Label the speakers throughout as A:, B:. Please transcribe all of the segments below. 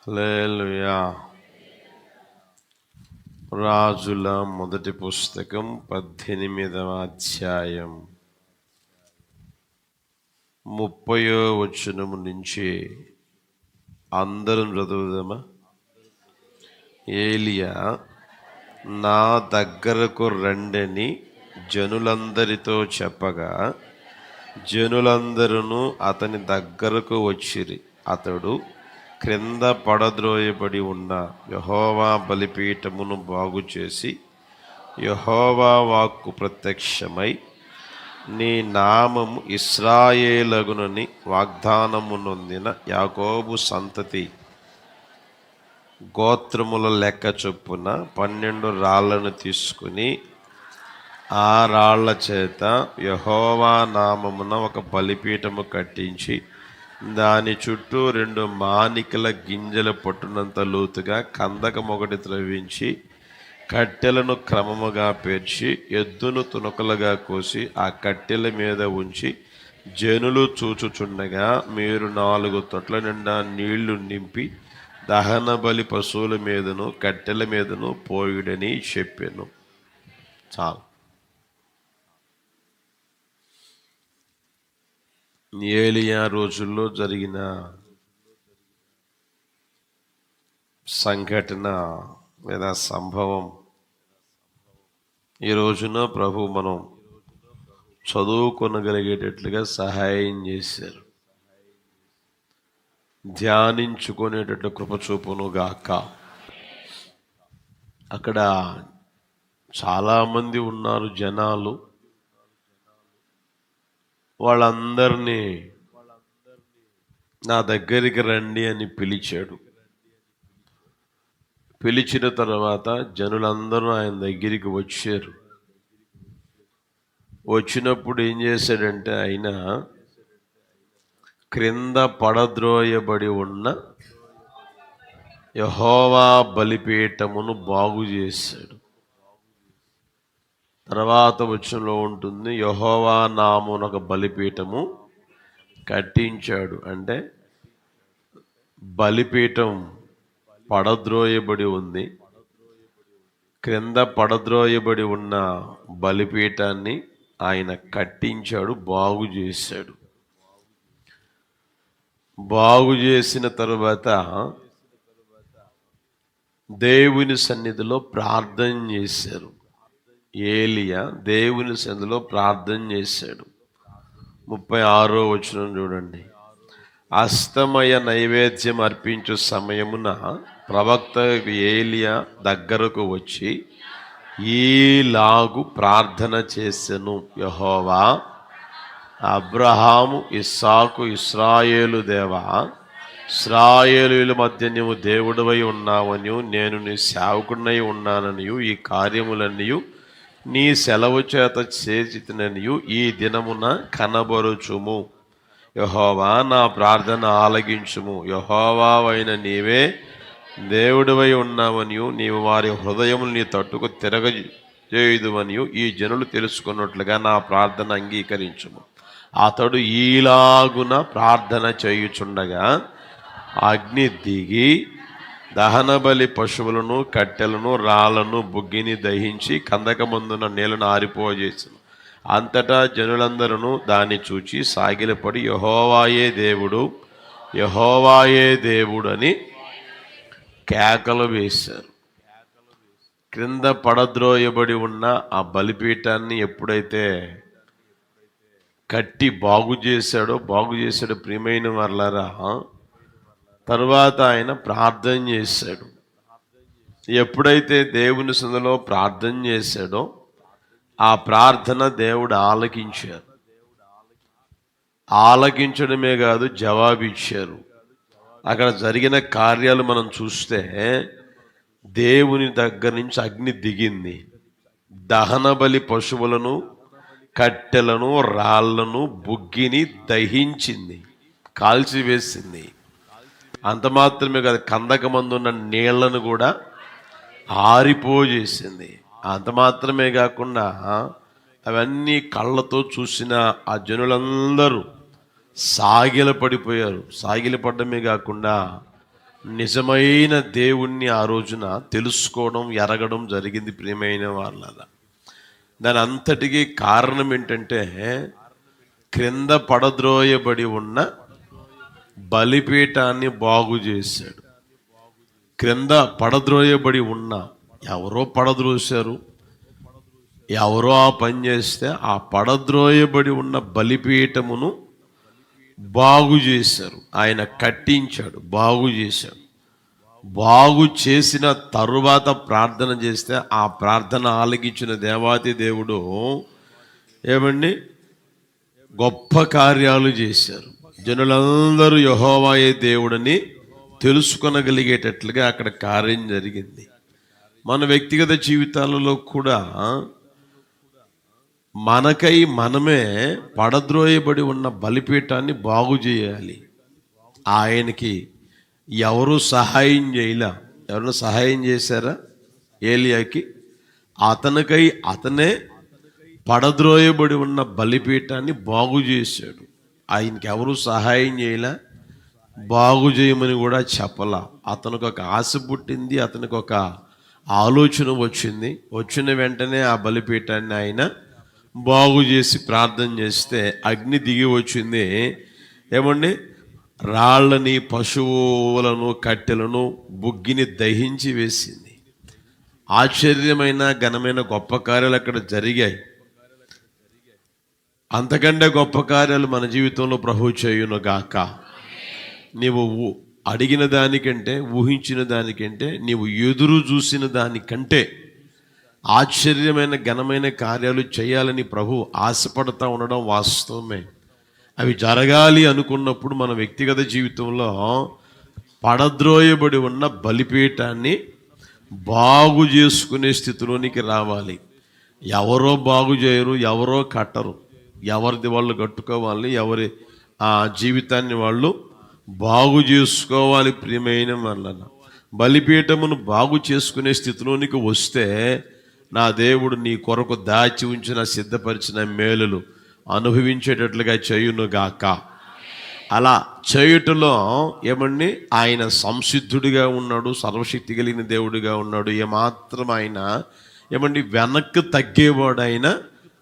A: హల్లెలూయా. రాజుల మొదటి పుస్తకం 18వ అధ్యాయం 30వ వచనం నుంచి అందరం చదువుదామా? ఏలియా నా దగ్గరకు రండని జనులందరితో చెప్పగా జనులందరూ అతని దగ్గరకు వచ్చిరి. అతడు క్రింద పడద్రోయబడి ఉన్న యెహోవా బలిపీఠమును బాగు చేసి యెహోవా వాక్కు ప్రత్యక్షమై, నీ నామము ఇశ్రాయేలగునని వాగ్దానము నొందిన యాకోబు సంతతి గోత్రముల లెక్క చొప్పున 12 రాళ్లను తీసుకుని ఆ రాళ్ల చేత యెహోవా నామమున ఒక బలిపీఠము కట్టించి దాని చుట్టూ 2 మానికల గింజల పట్టునంత లోతుగా కందకం ఒకటి త్రవ్వించి కట్టెలను క్రమముగా పేర్చి ఎద్దును తునకలుగా కోసి ఆ కట్టెల మీద ఉంచి జనులు చూచుచుండగా మీరు 4 తొట్ల నిండా నీళ్లు నింపి దహన బలి పశువుల మీదను కట్టెల మీదను పోయుడని చెప్పాను. చాలు. ఏలియా రోజుల్లో జరిగిన సంఘటన లేదా సంభవం ఈ రోజున ప్రభు మనం చదువుకొనగలిగేటట్లుగా సహాయం చేశారు. ధ్యానించుకునేటట్లు కృప చూపును గాక. అక్కడ చాలామంది ఉన్నారు జనాలు. వాళ్ళందరినీ నా దగ్గరికి రండి అని పిలిచాడు. పిలిచిన తర్వాత జనులందరూ ఆయన దగ్గరికి వచ్చారు. వచ్చినప్పుడు ఏం చేశాడంటే ఆయన క్రింద పడద్రోయబడి ఉన్న యెహోవా బలిపీఠమును బాగు చేశాడు. తర్వాత వచనంలో ఉంటుంది, యెహోవా నామమున ఒక బలిపీఠము కట్టించాడు. అంటే బలిపీఠం పడద్రోయబడి ఉంది. క్రింద పడద్రోయబడి ఉన్న బలిపీఠాన్ని ఆయన కట్టించాడు, బాగు చేశాడు. బాగు చేసిన తరువాత దేవుని సన్నిధిలో ప్రార్థన చేశారు. ఏలియా దేవుని సన్నిధిలో ప్రార్థన చేశాడు. 36వ వచనం చూడండి. అస్తమయ నైవేద్యం అర్పించు సమయమున ప్రవక్త ఏలియా దగ్గరకు వచ్చి ఈలాగు ప్రార్థన చేసెను, యెహోవా అబ్రహాము ఇస్సాకు ఇశ్రాయేలు దేవా, ఇశ్రాయేలీయుల మధ్య నీవు దేవుడవై ఉన్నావనియు నేను నీ సేవకుడినై ఉన్నాననియు ఈ కార్యములన్నీయు నీ సెలవు చేత చేసిననియు ఈ దినమున కనబరుచుము. యెహోవా నా ప్రార్థన ఆలకించుము. యెహోవావైన నీవే దేవుడివై ఉన్నావనియు నీవు వారి హృదయములు నీ తట్టుకు తిరగజేయుదువనియు ఈ జనులు తెలుసుకున్నట్లుగా నా ప్రార్థన అంగీకరించుము. అతడు ఈలాగున ప్రార్థన చేయుచుండగా అగ్ని దిగి దహన బలి పశువులను కట్టెలను రాళ్లను బుగ్గిని దహించి కందకమందున నీళ్లను ఆరిపోజేసెను. అంతటా జనులందరూ దాన్ని చూచి సాగిలపడి యెహోవాయే దేవుడు, యెహోవాయే దేవుడు అని కేకలు వేశారు. క్రింద పడద్రోయబడి ఉన్న ఆ బలిపీఠాన్ని ఎప్పుడైతే కట్టి బాగు చేశాడో ప్రియమైన వారలారా, తరువాత ఆయన ప్రార్థన చేశాడు. ఎప్పుడైతే దేవుని సన్నిధిలో ప్రార్థన చేశాడో ఆ ప్రార్థన దేవుడు ఆలకించారు. ఆలకించడమే కాదు, జవాబిచ్చారు. అక్కడ జరిగిన కార్యాలు మనం చూస్తే దేవుని దగ్గర నుంచి అగ్ని దిగింది, దహన బలి పశువులను కట్టెలను రాళ్లను బుగ్గిని దహించింది, కాల్చివేసింది. అంత మాత్రమే కాదు, కందకమందున్న నీళ్లను కూడా ఆరిపోజేసింది. అంత మాత్రమే కాకుండా అవన్నీ కళ్ళతో చూసిన ఆ జనులందరూ సాగిలపడిపోయారు. సాగిలపడమే కాకుండా నిజమైన దేవుణ్ణి ఆ రోజున తెలుసుకోవడం, ఎరగడం జరిగింది ప్రియమైన వాళ్ళ. దాని అంతటికీ కారణం ఏంటంటే, క్రింద పడద్రోయబడి ఉన్న బలిపీఠాన్ని బాగు చేశాడు. క్రింద పడద్రోయబడి ఉన్న, ఎవరో పడద్రోశారు, ఎవరో ఆ పని చేస్తే ఆ పడద్రోయబడి ఉన్న బలిపీఠమును బాగు చేశారు. ఆయన కట్టించాడు, బాగు చేశాడు. బాగు చేసిన తరువాత ప్రార్థన చేస్తే ఆ ప్రార్థన ఆలకించిన దేవాతి దేవుడు ఏమండి గొప్ప కార్యాలు చేశారు. జనులందరూ యెహోవాయే దేవుడని తెలుసుకొనగలిగేటట్లుగా అక్కడ కార్యం జరిగింది. మన వ్యక్తిగత జీవితాలలో కూడా మనకై మనమే పడద్రోయబడి ఉన్న బలిపీఠాన్ని బాగు చేయాలి. ఆయనకి ఎవరు సహాయం చేయలే. ఎవరైనా సహాయం చేశారా ఏలియాకి? అతనికై అతనే పడద్రోయబడి ఉన్న బలిపీఠాన్ని బాగు చేశాడు. ఆయనకి ఎవరు సహాయం చేయలే, బాగు చేయమని కూడా చెప్పలా. అతనికి ఒక ఆశ పుట్టింది, అతనికి ఒక ఆలోచన వచ్చింది. వచ్చిన వెంటనే ఆ బలిపీఠాన్ని ఆయన బాగు చేసి ప్రార్థన చేస్తే అగ్ని దిగి వచ్చింది. ఏమండి, రాళ్ళని, పశువులను, కట్టెలను, బుగ్గిని దహించి వేసింది. ఆశ్చర్యమైన ఘనమైన గొప్ప కార్యాలు అక్కడ జరిగాయి. అంతకంటే గొప్ప కార్యాలు మన జీవితంలో ప్రభు చేయును గాక. నీవు అడిగిన దానికంటే, ఊహించిన దానికంటే, నీవు ఎదురు చూసిన దానికంటే ఆశ్చర్యమైన ఘనమైన కార్యాలు చేయాలని ప్రభు ఆశపడతా ఉండడం వాస్తవమే. అవి జరగాలి అనుకున్నప్పుడు మన వ్యక్తిగత జీవితంలో పడద్రోయబడి ఉన్న బలిపీఠాన్ని బాగు చేసుకునే స్థితిలోనికి రావాలి. ఎవరో బాగు చేయరు, ఎవరో కట్టరు. ఎవరిది వాళ్ళు కట్టుకోవాలి, ఎవరి ఆ జీవితాన్ని వాళ్ళు బాగు చేసుకోవాలి. ప్రియమైన వాళ్ళ బలిపీఠమును బాగు చేసుకునే స్థితిలోనికి వస్తే నా దేవుడు నీ కొరకు దాచి ఉంచిన, సిద్ధపరిచిన మేలులు అనుభవించేటట్లుగా చేయునుగాక. అలా చేయుటలో ఏమండి ఆయన సంసిద్ధుడిగా ఉన్నాడు, సర్వశక్తి కలిగిన దేవుడిగా ఉన్నాడు. ఏమాత్రం ఆయన ఏమండి వెనక్కి తగ్గేవాడు ఆయన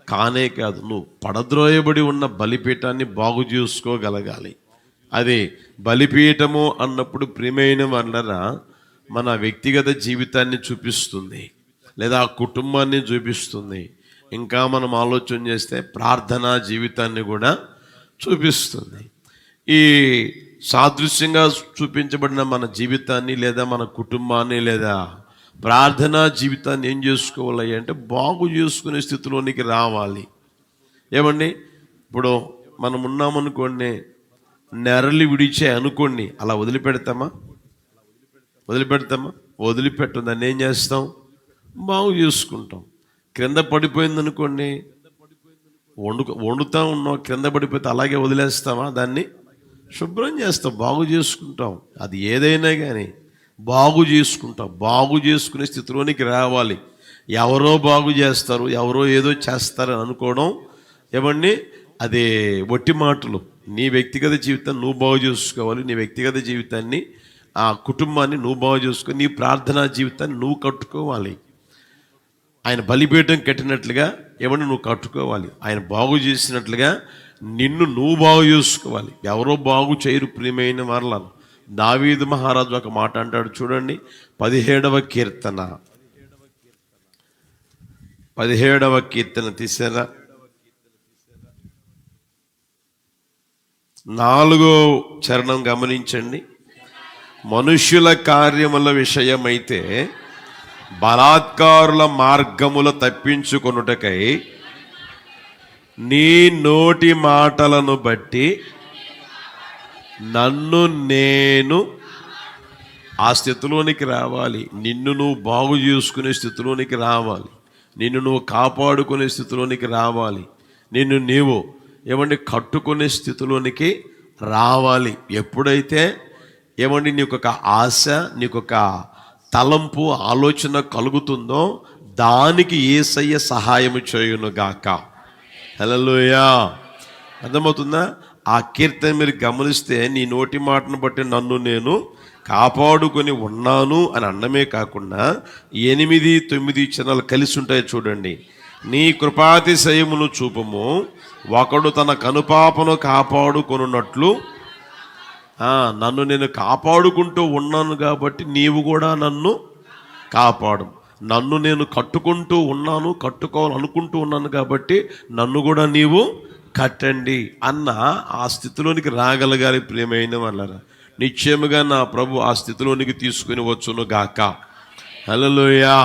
A: కానే కాదు. నువ్వు పడద్రోయబడి ఉన్న బలిపీఠాన్ని బాగు చేసుకోగలగాలి. అది బలిపీఠము అన్నప్పుడు ప్రియమైన వాళ్ళరా మన వ్యక్తిగత జీవితాన్ని చూపిస్తుంది, లేదా ఆ కుటుంబాన్ని చూపిస్తుంది. ఇంకా మనం ఆలోచన చేస్తే ప్రార్థనా జీవితాన్ని కూడా చూపిస్తుంది. ఈ సాదృశ్యంగా చూపించబడిన మన జీవితాన్ని, లేదా మన కుటుంబాన్ని, లేదా ప్రార్థనా జీవితాన్ని ఏం చేసుకోవాలి అంటే బాగు చేసుకునే స్థితిలోనికి రావాలి. ఏమండి, ఇప్పుడు మనం ఉన్నామనుకోండి, నెరలి విడిచే అనుకోండి, అలా వదిలిపెడతామా? వదిలిపెట్టం. దాన్ని ఏం చేస్తాం? బాగు చేసుకుంటాం. క్రింద పడిపోయింది అనుకోండి, వండుతా ఉన్నాం, క్రింద పడిపోతే అలాగే వదిలేస్తామా? దాన్ని శుభ్రం చేస్తాం, బాగు చేసుకుంటాం. అది ఏదైనా కానీ బాగు చేసుకుంటాం. బాగు చేసుకునే స్థితిలోనికి రావాలి. ఎవరో బాగు చేస్తారు, ఎవరో ఏదో చేస్తారని అనుకోవడం ఏమండి అది వట్టి మాటలు. నీ వ్యక్తిగత జీవితాన్ని నువ్వు బాగు చేసుకోవాలి. నీ వ్యక్తిగత జీవితాన్ని, ఆ కుటుంబాన్ని నువ్వు బాగు చేసుకొని, నీ ప్రార్థనా జీవితాన్ని నువ్వు కట్టుకోవాలి. ఆయన బలిపీఠం కట్టినట్లుగా ఏమన్నా నువ్వు కట్టుకోవాలి. ఆయన బాగు చేసినట్లుగా నిన్ను నువ్వు బాగు చేసుకోవాలి. ఎవరో బాగు చేయరు ప్రియమైన వారలను. దావీదు మహారాజు ఒక మాట అంటాడు చూడండి, 17వ కీర్తన తీసారా? 4వ చరణం గమనించండి. మనుష్యుల కార్యముల విషయమైతే బలాత్కారుల మార్గముల తప్పించుకొనుటకై నీ నోటి మాటలను బట్టి నన్ను నేను ఆ స్థితిలోనికి రావాలి. నిన్ను నువ్వు బాగు చేసుకునే స్థితిలోనికి రావాలి. నిన్ను నువ్వు కాపాడుకునే స్థితిలోనికి రావాలి. నిన్ను నీవు ఏమండి కట్టుకునే స్థితిలోనికి రావాలి. ఎప్పుడైతే ఏమండి నీకొక ఆశ, నీకొక తలంపు, ఆలోచన కలుగుతుందో దానికి యేసయ్య సహాయము చేయునుగాక. హల్లెలూయా. అర్థమవుతుందా? ఆ కీర్తన మీరు గమనిస్తే, నీ నోటి మాటను బట్టి నన్ను నేను కాపాడుకొని ఉన్నాను అని అన్నమే కాకుండా 8, 9 చరణాలు కలిసి ఉంటాయి చూడండి. నీ కృపాతిశయమును చూపము, ఒకడు తన కనుపాపను కాపాడుకొనున్నట్లు. నన్ను నేను కాపాడుకుంటూ ఉన్నాను కాబట్టి నీవు కూడా నన్ను కాపాడు. నన్ను నేను కట్టుకుంటూ ఉన్నాను, కట్టుకోవాలనుకుంటూ ఉన్నాను కాబట్టి నన్ను కూడా నీవు కట్టండి అన్న ఆ స్థితిలోనికి రాగలగాలి. ప్రియమైన వాళ్ళరా, నిశ్చయముగా నా ప్రభు ఆ స్థితిలోనికి తీసుకుని వచ్చును గాక. హల్లెలూయా.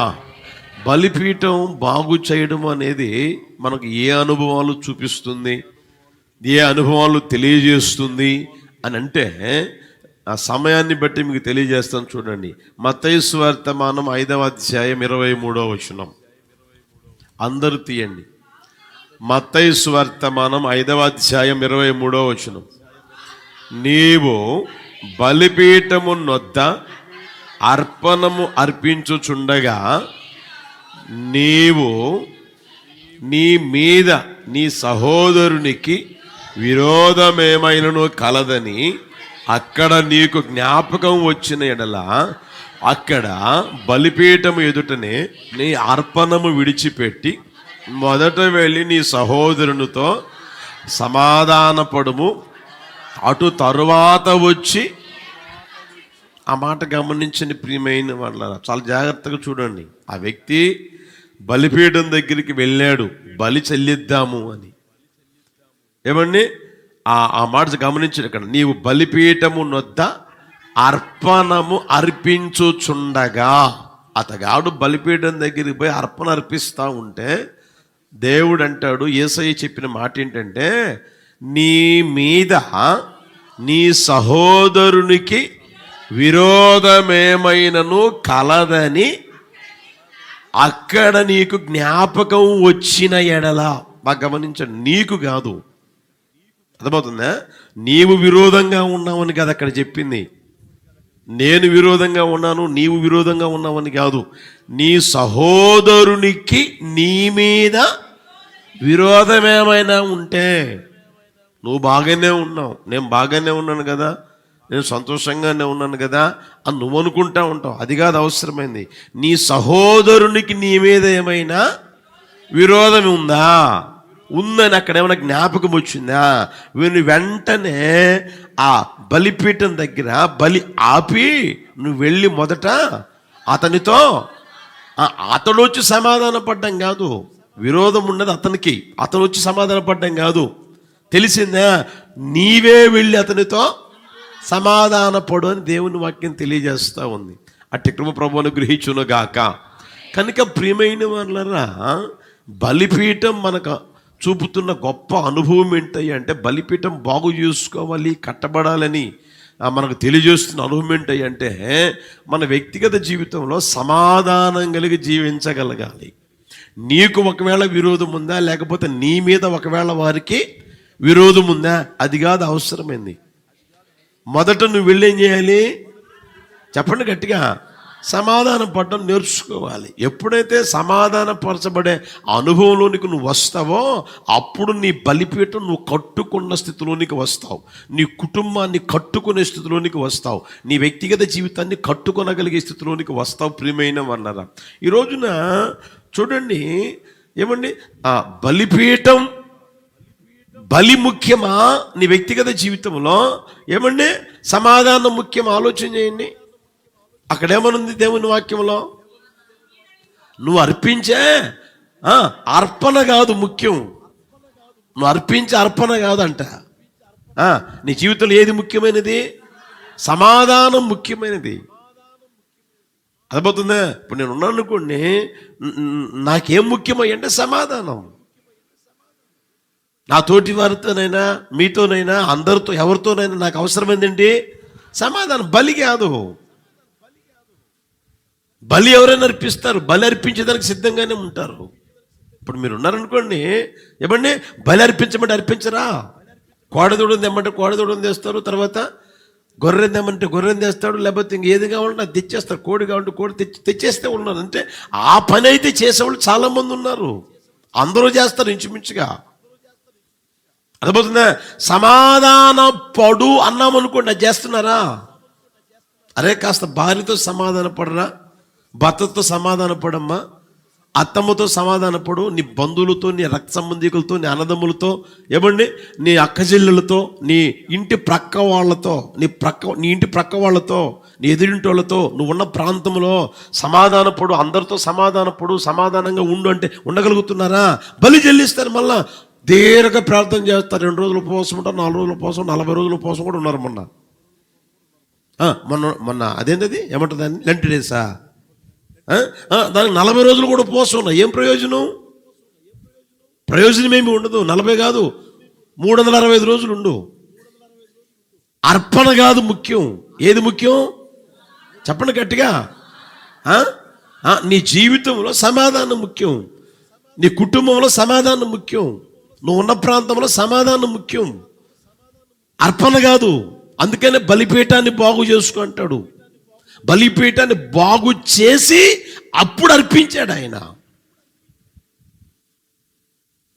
A: బలిపీఠం బాగు చేయడం అనేది మనకు ఏ అనుభవాలు చూపిస్తుంది, ఏ అనుభవాలు తెలియజేస్తుంది అని అంటే ఆ సమయాన్ని బట్టి మీకు తెలియజేస్తాను. చూడండి, మత్తయి సువార్తమానం 5వ అధ్యాయం 23వ వచనం. అందరూ తీయండి. మత్తయి సువార్తమానం 5వ అధ్యాయం 23వ వచనం. నీవు బలిపీఠము నొద్ద అర్పణము అర్పించుచుండగా నీవు నీ మీద నీ సహోదరునికి విరోధమేమైనను కలదని అక్కడ నీకు జ్ఞాపకం వచ్చిన ఎడల, అక్కడ బలిపీఠము ఎదుటనే నీ అర్పణము విడిచిపెట్టి మొదట వెళ్ళి నీ సహోదరునితో సమాధానపడుము, అటు తరువాత వచ్చి. ఆ మాట గమనించండి ప్రియమైన వాళ్ళ, చాలా జాగ్రత్తగా చూడండి. ఆ వ్యక్తి బలిపీఠం దగ్గరికి వెళ్ళాడు బలి చెల్లిద్దాము అని. ఏమండి, ఆ మాట గమనించండి. ఇక్కడ నీవు బలిపీఠము నొద్ద అర్పణము అర్పించుచుండగా, అతగాడు బలిపీఠం దగ్గరికి పోయి అర్పణ అర్పిస్తూ ఉంటే దేవుడు అంటాడు, యేసయ్య చెప్పిన మాట ఏంటంటే, నీ మీద నీ సహోదరునికి విరోధమేమైనను కలదని అక్కడ నీకు జ్ఞాపకం వచ్చిన ఎడల. బాగా గమనించండి, నీకు కాదు. అర్థమవుతుందా? నీవు విరోధంగా ఉన్నావని కాదు అక్కడ చెప్పింది. నేను విరోధంగా ఉన్నాను, నీవు విరోధంగా ఉన్నావని కాదు. నీ సహోదరునికి నీ మీద విరోధమేమైనా ఉంటే, నువ్వు బాగానే ఉన్నావు, నేను బాగానే ఉన్నాను కదా, నేను సంతోషంగానే ఉన్నాను కదా అని నువ్వు అనుకుంటా ఉంటావు. అది కాదు అవసరమైంది. నీ సహోదరునికి నీ మీద ఏమైనా విరోధం ఉందని అక్కడ ఏమైనా జ్ఞాపకం వచ్చిందా? వీని వెంటనే ఆ బలిపీఠం దగ్గర బలి ఆపి నువ్వు వెళ్ళి మొదట అతనితో, అతడు వచ్చి సమాధాన పడ్డం కాదు, విరోధం ఉన్నది అతనికి, అతను వచ్చి సమాధాన పడ్డం కాదు. తెలిసిందా? నీవే వెళ్ళి అతనితో సమాధాన పడు అని దేవుని వాక్యం తెలియజేస్తూ ఉంది. అట్టి కృప ప్రభువును గ్రహించును గాక. కనుక ప్రియమైన వాళ్ళరా, బలిపీఠం మనకు చూపుతున్న గొప్ప అనుభవం ఏంటి అంటే, బలిపీఠం బాగు చేసుకోవాలి, కట్టబడాలని మనకు తెలియజేస్తున్న అనుభవం ఏంటి అంటే, మన వ్యక్తిగత జీవితంలో సమాధానం కలిగి జీవించగలగాలి. నీకు ఒకవేళ విరోధం ఉందా, లేకపోతే నీ మీద ఒకవేళ వారికి విరోధం ఉందా, అది కాదు అవసరమైంది. మొదట నువ్వు వెళ్ళి ఏం చేయాలి చెప్పండి గట్టిగా? సమాధానం పడడం నేర్చుకోవాలి. ఎప్పుడైతే సమాధానపరచబడే అనుభవంలోనికి నువ్వు వస్తావో అప్పుడు నీ బలిపీఠం నువ్వు కట్టుకున్న స్థితిలోనికి వస్తావు, నీ కుటుంబాన్ని కట్టుకునే స్థితిలోనికి వస్తావు, నీ వ్యక్తిగత జీవితాన్ని కట్టుకొనగలిగే స్థితిలోనికి వస్తావు. ప్రియమైన వాళ్ళరా, ఈ రోజున చూడండి, ఏమండి, బలిపీఠం బలి ముఖ్యమా నీ వ్యక్తిగత జీవితంలో? ఏమండి, సమాధానం ముఖ్యం? ఆలోచన చేయండి. అక్కడేమనుంది దేవుని వాక్యంలో? నువ్వు అర్పించే అర్పణ కాదు ముఖ్యం, నువ్వు అర్పించే అర్పణ కాదంట. నీ జీవితంలో ఏది ముఖ్యమైనది? సమాధానం ముఖ్యమైనది. అర్థమవుతుందా? ఇప్పుడు నేను ఉన్నాను అనుకోండి, నాకేం ముఖ్యమంటే సమాధానం. నా తోటి వారితోనైనా, మీతోనైనా, అందరితో, ఎవరితోనైనా నాకు అవసరమైందండి సమాధానం. బలి కాదు. బలి ఎవరైనా అర్పిస్తారు, బలి అర్పించేదానికి సిద్ధంగానే ఉంటారు. ఇప్పుడు మీరు ఉన్నారనుకోండి, ఏమండి, బలి అర్పించమంటే అర్పించరా? కోడదూడని తెమ్మంటే కోడదూడని తెస్తారు, తర్వాత గొర్రెని తెమ్మంటే గొర్రెని తెస్తాడు, లేకపోతే ఇంకేది కావాలంటే అది తెచ్చేస్తారు, కోడి కావాలంటే కోడి తెచ్చేస్తే ఉన్నారు. అంటే ఆ పని అయితే చేసేవాళ్ళు చాలామంది ఉన్నారు, అందరూ చేస్తారు ఇంచుమించుగా. అర్థమవుతుందా? సమాధాన పడు అన్నామనుకోండి, అది చేస్తున్నారా? అరే కాస్త భార్యతో సమాధాన పడరా, భర్తతో సమాధాన పడమ్మా, అత్తమ్మతో సమాధాన పడు, నీ బంధువులతో, నీ రక్త సంబంధికులతో, నీ అన్నదమ్ములతో, ఏమండి నీ అక్కచెల్లెలతో, నీ ఇంటి ప్రక్క వాళ్ళతో, నీ ఇంటి ప్రక్క వాళ్ళతో, నీ ఎదురింటి వాళ్ళతో, నువ్వు ఉన్న ప్రాంతంలో సమాధాన పడు, అందరితో సమాధాన పడు, సమాధానంగా ఉండు అంటే ఉండగలుగుతున్నారా? బలి చెల్లిస్తారు, మళ్ళా దీర్ఘ ప్రార్థన చేస్తారు. 2 రోజులు ఉపవాసం ఉంటారు, 4 రోజులు ఉపవాసం, 40 రోజులు ఉపవాసం కూడా ఉన్నారు. మొన్న అదేంటది ఏమంటుంది, లెంట్ డేసా, దానికి 40 రోజులు కూడా ఉపవాసం ఉన్నాయి. ఏం ప్రయోజనం ఏమి ఉండదు. 40 కాదు, 365 రోజులు ఉండు. అర్పణ కాదు ముఖ్యం. ఏది ముఖ్యం చెప్పండి గట్టిగా. నీ జీవితంలో సమాధానం ముఖ్యం, నీ కుటుంబంలో సమాధానం ముఖ్యం, నువ్వు ఉన్న ప్రాంతంలో సమాధానం ముఖ్యం, అర్పణ కాదు. అందుకనే బలిపీఠాన్ని బాగు చేసుకో అంటాడు. బలిపీఠాన్ని బాగు చేసి అప్పుడు అర్పించాడు ఆయన.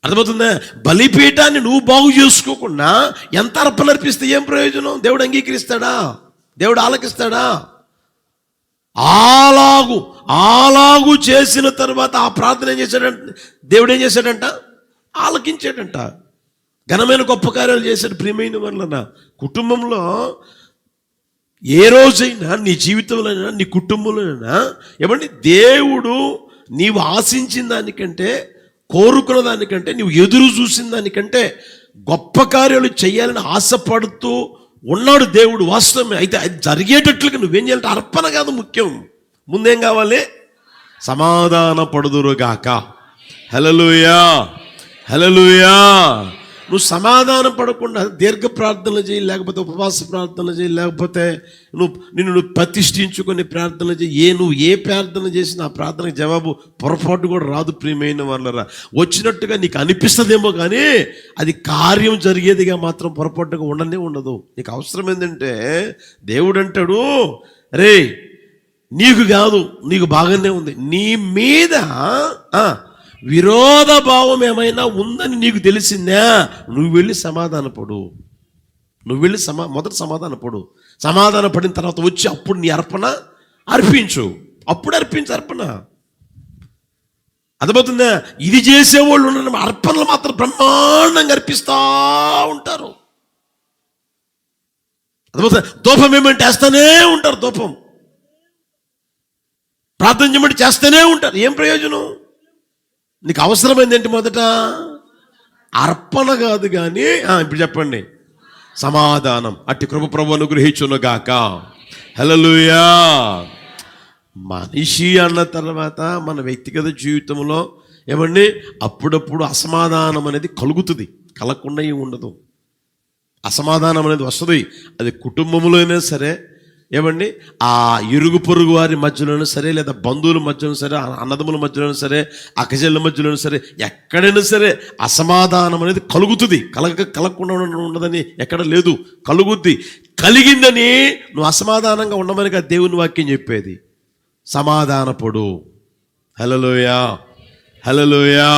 A: అర్థమవుతుందా? బలిపీఠాన్ని నువ్వు బాగు చేసుకోకుండా ఎంత అర్పణ అర్పిస్తే ఏం ప్రయోజనం? దేవుడు అంగీకరిస్తాడా? దేవుడు ఆలకిస్తాడా? అలాగు చేసిన తర్వాత ఆ ప్రార్థన ఏం చేశాడంట? దేవుడు ఏం చేశాడంట? ఆలకించాడంట. ఘనమైన గొప్ప కార్యాలు చేశాడు. ప్రియమైన వాళ్ళ కుటుంబంలో ఏ రోజైనా, నీ జీవితంలోనైనా, నీ కుటుంబంలోనైనా, ఏమండి దేవుడు నీవు ఆశించిన దానికంటే, కోరుకున్న దానికంటే, నీవు ఎదురు చూసిన దానికంటే గొప్ప కార్యాలు చేయాలని ఆశపడుతూ ఉన్నాడు దేవుడు. వాస్తవమే. అయితే అది జరిగేటట్లుగా నువ్వేం చేయాలంటే అర్పణ కాదు ముఖ్యం. ముందేం కావాలి? సమాధాన పడుదురుగాక. హల్లెలూయా, హల్లెలూయా. నువ్వు సమాధానం పడకుండా దీర్ఘ ప్రార్థనలు చేయి, లేకపోతే ఉపవాస ప్రార్థనలు చేయి, లేకపోతే నిన్ను ప్రతిష్ఠించుకొని ప్రార్థనలు చేయి. నువ్వు ఏ ప్రార్థన చేసినా ఆ ప్రార్థనకు జవాబు పొరపాటు కూడా రాదు. ప్రియమైన వాళ్ళరా, వచ్చినట్టుగా నీకు అనిపిస్తుందేమో కానీ అది కార్యం జరిగేదిగా మాత్రం పొరపాటుగా ఉండదు. నీకు అవసరం ఏంటంటే దేవుడు అంటాడు, రే నీకు కాదు, నీకు బాగానే ఉంది, నీ మీద విరోధ భావం ఏమైనా ఉందని నీకు తెలిసిందా, నువ్వు వెళ్ళి సమాధానపడు. మొదట సమాధానపడు. సమాధాన పడిన తర్వాత వచ్చి అప్పుడు నీ అర్పణ అర్పించు. అప్పుడు అర్పించు అర్పణ. అర్థమవుతుందా? ఇది చేసేవాళ్ళు ఉన్న అర్పణలు మాత్రం బ్రహ్మాండంగా అర్పిస్తూ ఉంటారు. అర్థమవుతుందా? దూపం ఏమంటే చేస్తూనే ఉంటారు. దూపం ప్రార్థన చేయమంటే చేస్తూనే ఉంటారు. ఏం ప్రయోజనం? నీకు అవసరమైంది ఏంటి? మొదట అర్పణ కాదు కానీ ఇప్పుడు చెప్పండి, సమాధానం. అట్టి కృప ప్రభువును అనుగ్రహించునుగాక. హల్లెలూయా. మనిషి అన్న తర్వాత మన వ్యక్తిగత జీవితంలో ఏమండి అప్పుడప్పుడు అసమాధానం అనేది కలుగుతుంది. కలగకుండా ఏమి ఉండదు. అసమాధానం అనేది వస్తుంది. అది కుటుంబంలో అయినా సరే, ఏమండి ఆ ఇరుగు పొరుగు వారి మధ్యలోనూ సరే, లేదా బంధువుల మధ్యలో సరే, అన్నదమ్ముల మధ్యలోనూ సరే, అక్కచెల్లెల మధ్యలోనూ సరే, ఎక్కడైనా సరే అసమాధానం అనేది కలుగుతుంది. కలగకుండా ఉండదని ఎక్కడ లేదు, కలుగుద్ది. కలిగిందని నువ్వు అసమాధానంగా ఉండమని కాదు దేవుని వాక్యం చెప్పేది. సమాధానపడు. హల్లెలూయా, హల్లెలూయా.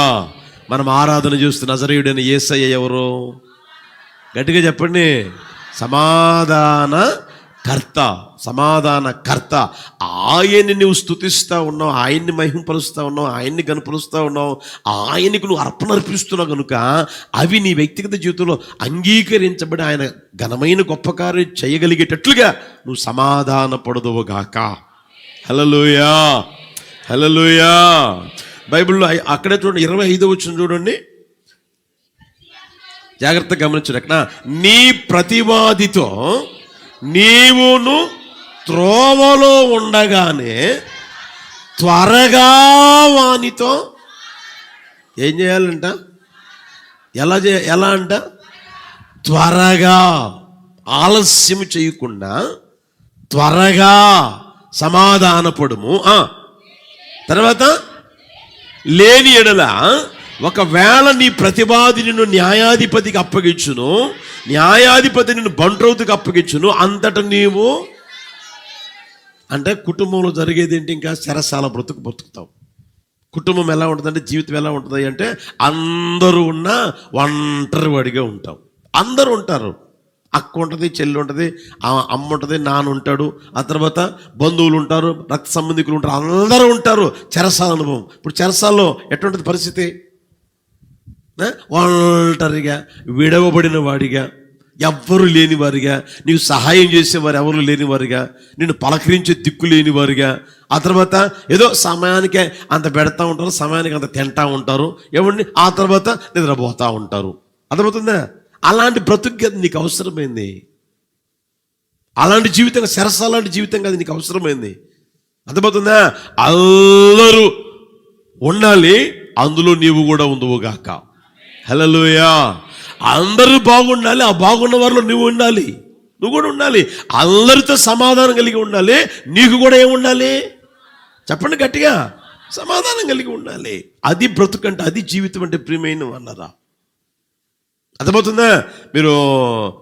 A: మనం ఆరాధన చేస్తూ నజరేయుడైన యేసయ్య ఎవరు? గట్టిగా చెప్పండి. సమాధాన కర్త. ఆయన్ని నువ్వు స్తుతిస్తూ ఉన్నావు, ఆయన్ని మహింపరుస్తూ ఉన్నావు, ఆయన్ని కనపరుస్తూ ఉన్నావు, ఆయనకు నువ్వు అర్పణ అర్పిస్తున్నావు కనుక అవి నీ వ్యక్తిగత జీవితంలో అంగీకరించబడి ఆయన ఘనమైన గొప్ప కార్యం చేయగలిగేటట్లుగా నువ్వు సమాధాన పడదువుగాక. హల్లెలూయా, హల్లెలూయా. బైబిల్లో అక్కడే చూడండి, 25వ వచనం చూడండి, జాగ్రత్తగా గమనించండి. అక్కడ నీ ప్రతివాదితో నీవును త్రోవలో ఉండగానే త్వరగా వానితో ఏం చేయాలంట? ఎలా అంట? త్వరగా, ఆలస్యం చేయకుండా త్వరగా సమాధానపడుము. తర్వాత లేని ఎడల ఒకవేళ నీ ప్రతివాది నిన్ను న్యాయాధిపతికి అప్పగించును, న్యాయాధిపతి నిన్ను బంట్రౌతుకి అప్పగించును, అంతటా నీవు అంటే కుటుంబంలో జరిగేది ఏంటి? ఇంకా చెరసాల బ్రతుకుతావు. కుటుంబం ఎలా ఉంటుందంటే, జీవితం ఎలా ఉంటుంది అంటే అందరూ ఉన్న ఒంటరి వాడిగా ఉంటావు. అందరూ ఉంటారు, అక్క ఉంటుంది, చెల్లి ఉంటుంది, అమ్మ ఉంటుంది, నాన్న ఉంటాడు, ఆ తర్వాత బంధువులు ఉంటారు, రక్త సంబంధికులు ఉంటారు, అందరూ ఉంటారు. చెరసాల అనుభవం. ఇప్పుడు చెరసాల్లో ఎటువంటి పరిస్థితి? ఒంటరిగా, విడవబడిన వాడిగా, ఎవ్వరు లేని వారిగా, నీకు సహాయం చేసేవారు ఎవరు లేని వారిగా, నిన్ను పలకరించే దిక్కు లేని వారిగా, ఆ తర్వాత ఏదో సమయానికే అంత పెడతా ఉంటారు, సమయానికి అంత తింటా ఉంటారు, ఎవరిని ఆ తర్వాత నిద్రపోతూ ఉంటారు. అర్థమవుతుందా? అలాంటి బ్రతుకు నీకు అవసరమైంది. అలాంటి జీవితం, లాంటి జీవితం కాదు నీకు అవసరమైంది. అర్థమవుతుందా? అందరూ ఉండాలి, అందులో నీవు కూడా ఉందువుగాక. హల్లెలూయా. అందరూ బాగుండాలి, ఆ బాగున్న వారిలో నువ్వు ఉండాలి, నువ్వు కూడా ఉండాలి. అందరితో సమాధానం కలిగి ఉండాలి. నీకు కూడా ఏముండాలి? చెప్పండి గట్టిగా, సమాధానం కలిగి ఉండాలి. అది బ్రతుకంటే, అది జీవితం అంటే ప్రియమైన అన్నారా. అర్థమవుతుందా? మీరు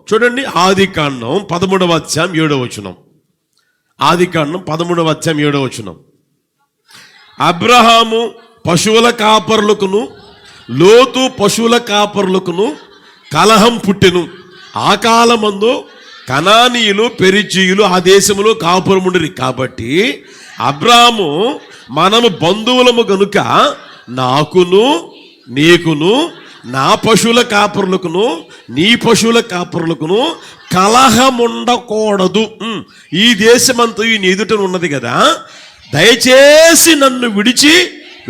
A: చూడండి, ఆదికాండం 13వ అధ్యాయం 7వ వచనం. ఆదికాండం 13వ అధ్యాయం 7వ వచనం. అబ్రహాము పశువుల కాపరులకును లోతు పశువుల కాపరులకును కలహం పుట్టెను. ఆ కాలమందు కనానీయులు పెరిజీయులు ఆ దేశములో కాపురముండిరి. కాబట్టి అబ్రాహాము, మనము బంధువులము గనుక నాకును నీకును నా పశువుల కాపరులకును నీ పశువుల కాపరులకును కలహం ఉండకూడదు. ఈ దేశమంతా నీ ఎదుట ఉన్నది కదా, దయచేసి నన్ను విడిచి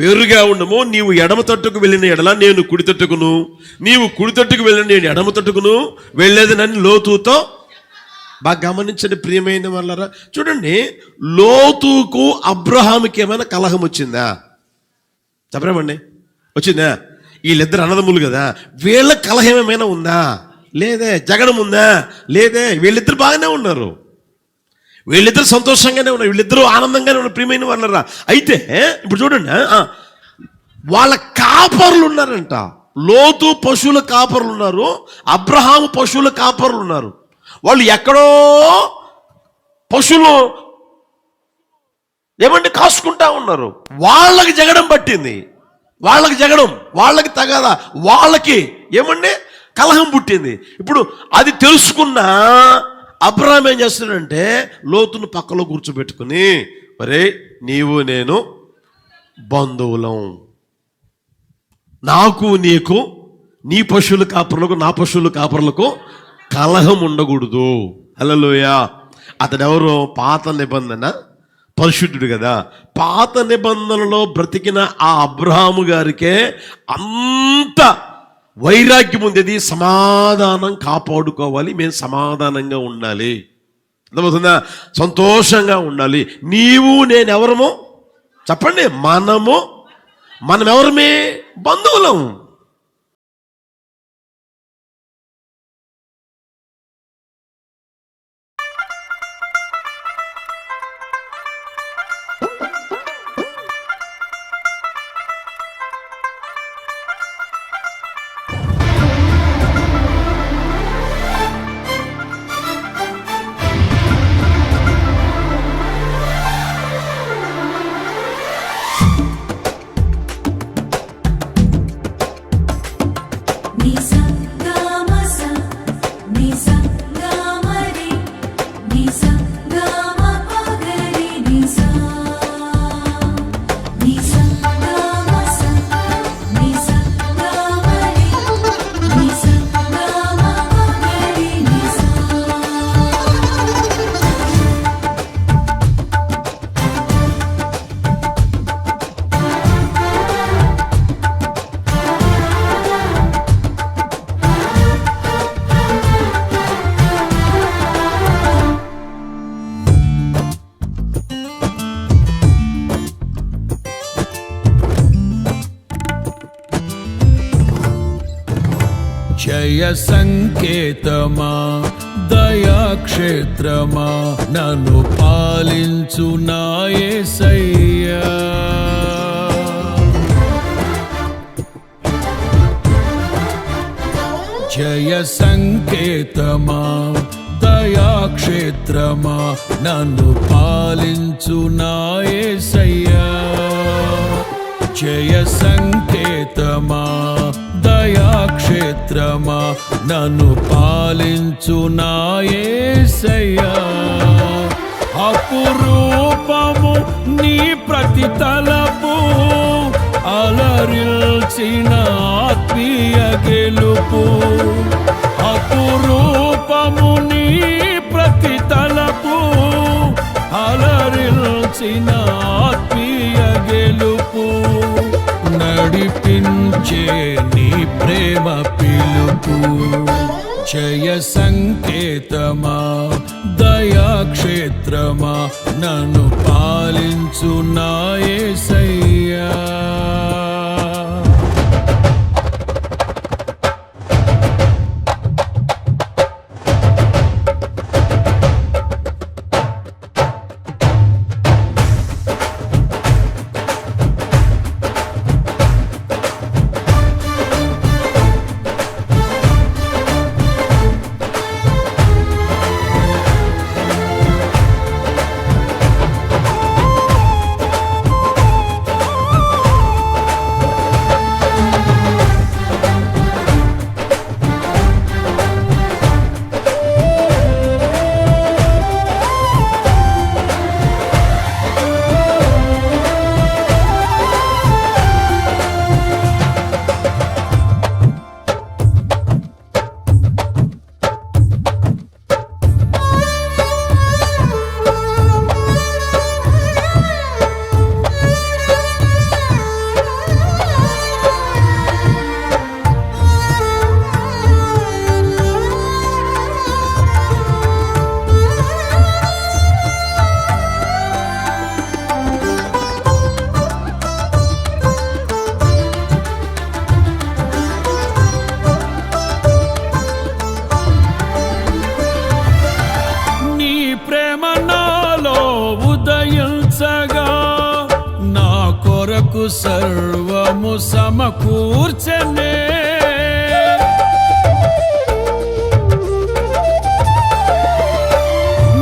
A: వేరుగా ఉండము. నీవు ఎడమ తట్టుకు వెళ్ళిన ఎడల నేను కుడి తట్టుకును, నీవు కుడి తట్టుకు వెళ్ళిన నేను ఎడమ తట్టుకును వెళ్ళేది నన్ను లోతుతో. బాగా గమనించండి ప్రియమైన వాళ్ళరా. చూడండి, లోతుకు అబ్రహాముకి ఏమైనా కలహం వచ్చిందా? చెప్పరేమండి, వచ్చిందా? వీళ్ళిద్దరు అన్నదమ్ములు కదా, వీళ్ళ కలహం ఏమైనా ఉందా? లేదే. జగడం ఉందా? లేదే. వీళ్ళిద్దరు బాగానే ఉన్నారు, వీళ్ళిద్దరు సంతోషంగానే ఉన్నారు, వీళ్ళిద్దరూ ఆనందంగానే ఉన్నారు ప్రియమైన వాళ్ళరా. అయితే ఇప్పుడు చూడండి, వాళ్ళ కాపరులు ఉన్నారంట. లోతు పశువుల కాపరులు ఉన్నారు, అబ్రహాము పశువుల కాపరులు ఉన్నారు. వాళ్ళు ఎక్కడో పశువులు ఏమంటే కాసుకుంటా ఉన్నారు. వాళ్ళకి జగడం పట్టింది, వాళ్ళకి జగడం, వాళ్ళకి తగదా, వాళ్ళకి ఏమండి కలహం పుట్టింది. ఇప్పుడు అది తెలుసుకున్న అబ్రహాం ఏం చేస్తున్నాడంటే, లోతును పక్కలో కూర్చోబెట్టుకుని, మరే నీవు నేను బంధువులం, నాకు నీకు నీ పశువుల కాపరులకు నా పశువుల కాపరులకు కలహం ఉండకూడదు. హల్లెలూయా. అతడెవరు? పాత నిబంధన పరిశుద్ధుడు కదా. పాత నిబంధనలో బ్రతికిన ఆ అబ్రహాము గారికే అంత వైరాగ్యం ఉండేది. సమాధానం కాపాడుకోవాలి, మేము సమాధానంగా ఉండాలి, అర్థమవుతుందా? సంతోషంగా ఉండాలి. నీవు నేను ఎవరము చెప్పండి? మనం ఎవరమే? బంధువులం.
B: జయ సంకేతమా దయాక్షేత్రమా నన్ను పాలించు నా యేసయ్యా. జయ సంకేతమా దయాక్షేత్రమా నన్ను పాలించు నా యేసయ్యా. జయ సంకేతమా దయాక్షేత్రమా క్షేత్రమా నన్ను పాలించు నా యేసయ్యా. అపురూపము నీ ప్రతి తలపు, అలరిల్చిన ఆత్మీయ గెలుపు. అపురూపము నీ ప్రతి తలపు, అలరిల్చిన ఆత్మీయ గెలుపు. నడిపించే నీ ప్రేమ పిలుపు, జయ సంకేతమా దయాక్షేత్రమా నన్ను పాలించు నా యేసయ్యా. సర్వము సమకూర్చనే.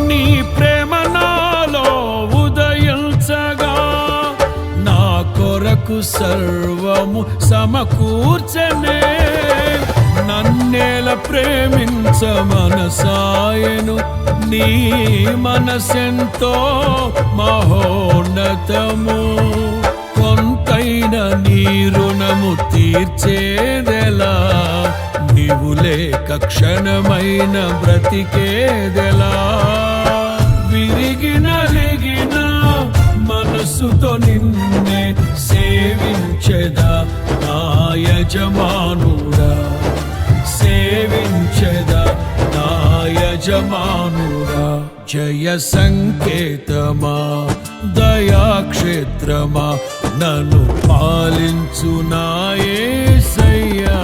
B: నీ ప్రేమ నాలో ఉదయించగా, నా కొరకు సర్వము సమకూర్చనే. నన్నేల ప్రేమించ మనసాయను, నీ మనసెంతో మహోన్నతము. కొంతైన నీ రుణము తీర్చేదెలా, నీవు లేక క్షణమైన బ్రతికేదెలా. విరిగిన నలిగిన మనసుతో నిన్నే సేవించెదా నా యజమానుడా. సేవించెదా నా యజమానుడా. జయ సంకేతమా దయాక్షేత్రమా నన్ను పాలించు నా యేసయ్యా.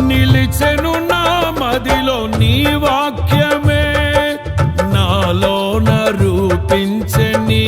B: నిలిచెను నా మదిలో నీ వాక్యమే, నాలోన రూపించే నీ